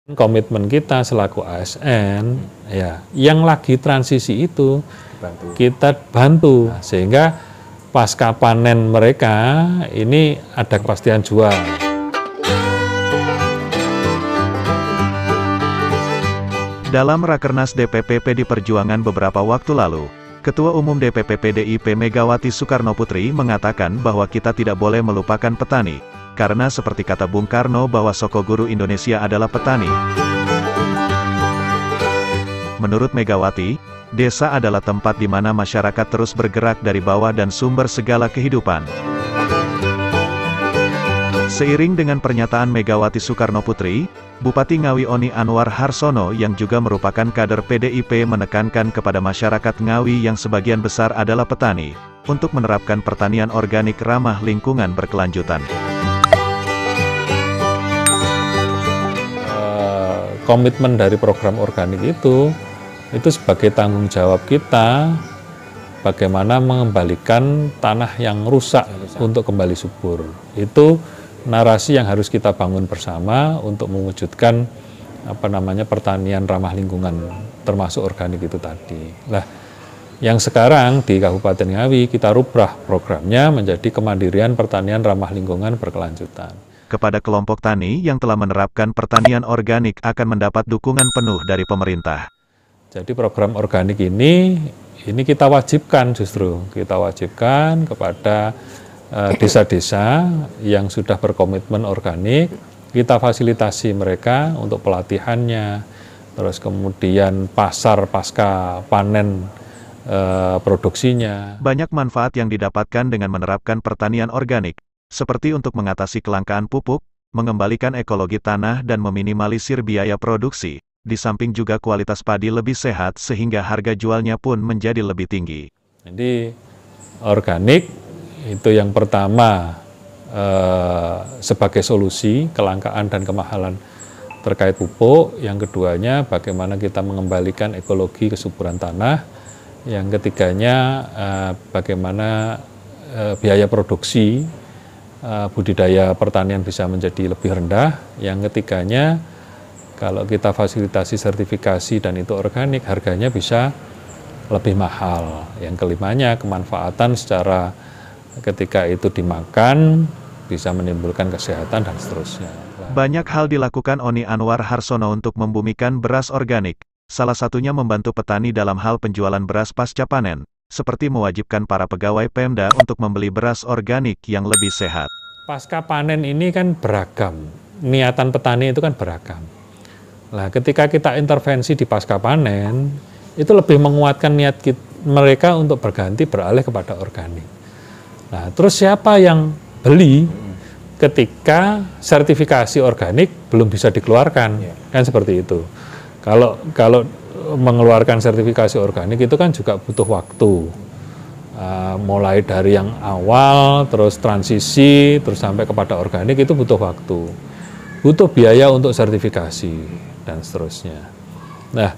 Komitmen kita selaku ASN, ya, yang lagi transisi itu kita bantu sehingga pasca panen mereka ini ada kepastian jual. Dalam Rakernas DPP PD Perjuangan beberapa waktu lalu, Ketua Umum DPP PDIP Megawati Soekarnoputri mengatakan bahwa kita tidak boleh melupakan petani, karena seperti kata Bung Karno bahwa soko guru Indonesia adalah petani. Menurut Megawati, desa adalah tempat di mana masyarakat terus bergerak dari bawah dan sumber segala kehidupan. Seiring dengan pernyataan Megawati Soekarnoputri, Bupati Ngawi Oni Anwar Harsono yang juga merupakan kader PDIP menekankan kepada masyarakat Ngawi yang sebagian besar adalah petani, untuk menerapkan pertanian organik ramah lingkungan berkelanjutan. Komitmen dari program organik itu sebagai tanggung jawab kita bagaimana mengembalikan tanah yang rusak untuk kembali subur. Itu narasi yang harus kita bangun bersama untuk mewujudkan pertanian ramah lingkungan termasuk organik itu tadi. Nah, yang sekarang di Kabupaten Ngawi kita rubah programnya menjadi Kemandirian Pertanian Ramah Lingkungan Berkelanjutan. Kepada kelompok tani yang telah menerapkan pertanian organik akan mendapat dukungan penuh dari pemerintah. Jadi program organik ini kita wajibkan kita wajibkan kepada desa-desa yang sudah berkomitmen organik, kita fasilitasi mereka untuk pelatihannya, terus kemudian pasar pasca panen produksinya. Banyak manfaat yang didapatkan dengan menerapkan pertanian organik, seperti untuk mengatasi kelangkaan pupuk, mengembalikan ekologi tanah dan meminimalisir biaya produksi, di samping juga kualitas padi lebih sehat sehingga harga jualnya pun menjadi lebih tinggi. Jadi organik itu yang pertama sebagai solusi kelangkaan dan kemahalan terkait pupuk, yang keduanya bagaimana kita mengembalikan ekologi kesuburan tanah, yang ketiganya bagaimana biaya produksi budidaya pertanian bisa menjadi lebih rendah, yang ketiganya kalau kita fasilitasi sertifikasi dan itu organik harganya bisa lebih mahal, yang kelimanya kemanfaatan secara ketika itu dimakan bisa menimbulkan kesehatan dan seterusnya. Banyak hal dilakukan Oni Anwar Harsono untuk membumikan beras organik, salah satunya membantu petani dalam hal penjualan beras pasca panen, seperti mewajibkan para pegawai Pemda untuk membeli beras organik yang lebih sehat. Pasca panen ini kan beragam, niatan petani itu kan beragam. Nah, ketika kita intervensi di pasca panen, itu lebih menguatkan niat mereka untuk beralih kepada organik. Nah, terus siapa yang beli ketika sertifikasi organik belum bisa dikeluarkan, kan seperti itu. Kalau mengeluarkan sertifikasi organik itu kan juga butuh waktu, mulai dari yang awal, terus transisi, terus sampai kepada organik itu butuh waktu, butuh biaya untuk sertifikasi dan seterusnya. Nah,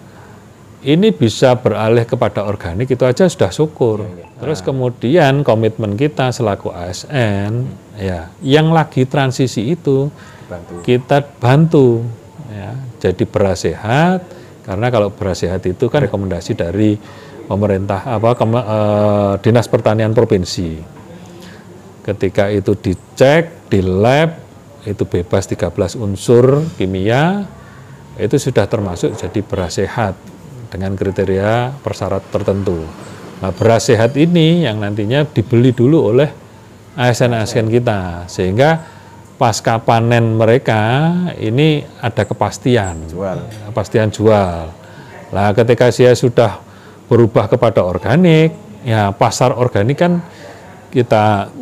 ini bisa beralih kepada organik itu aja sudah syukur. Terus kemudian komitmen kita selaku ASN, ya, yang lagi transisi itu kita bantu, ya, jadi beras sehat. Karena kalau beras sehat itu kan rekomendasi dari pemerintah Dinas Pertanian Provinsi. Ketika itu dicek di lab itu bebas 13 unsur kimia, itu sudah termasuk jadi beras sehat dengan kriteria persyarat tertentu. Nah, beras sehat ini yang nantinya dibeli dulu oleh ASN-ASN kita, sehingga pasca panen mereka ini ada kepastian jual. Nah, ketika saya sudah berubah kepada organik, ya pasar organik kan kita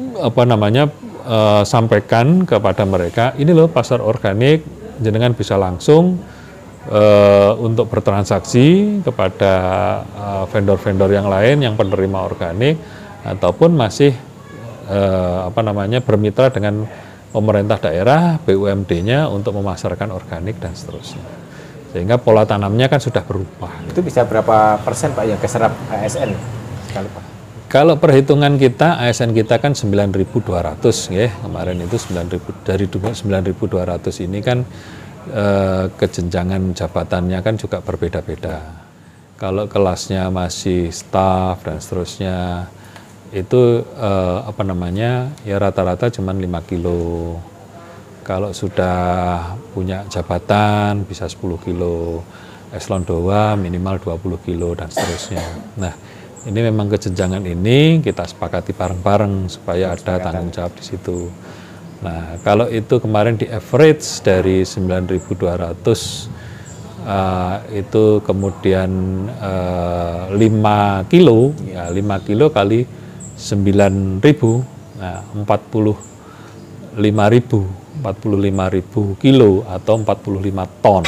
sampaikan kepada mereka, ini loh pasar organik, jenengan bisa langsung untuk bertransaksi kepada vendor-vendor yang lain yang penerima organik ataupun masih bermitra dengan pemerintah daerah, BUMD-nya untuk memasarkan organik dan seterusnya. Sehingga pola tanamnya kan sudah berubah. Itu bisa berapa persen Pak yang keserap ASN sekali Pak? Kalau perhitungan kita, ASN kita kan 9.200 ya, kemarin itu 9.000, dari 9.200 ini kan kejenjangan jabatannya kan juga berbeda-beda. Kalau kelasnya masih staf dan seterusnya, itu apa namanya, ya rata-rata cuma 5 kilo. Kalau sudah punya jabatan bisa 10 kilo, eselon 2 minimal 20 kilo dan seterusnya. Nah, ini memang kejenjangan ini kita sepakati bareng-bareng supaya ada tanggung jawab di situ. Nah, kalau itu kemarin di average dari 9.200 itu kemudian 5 kilo, ya 5 kilo kali 9.000, nah 45.000 kilo atau 45 ton.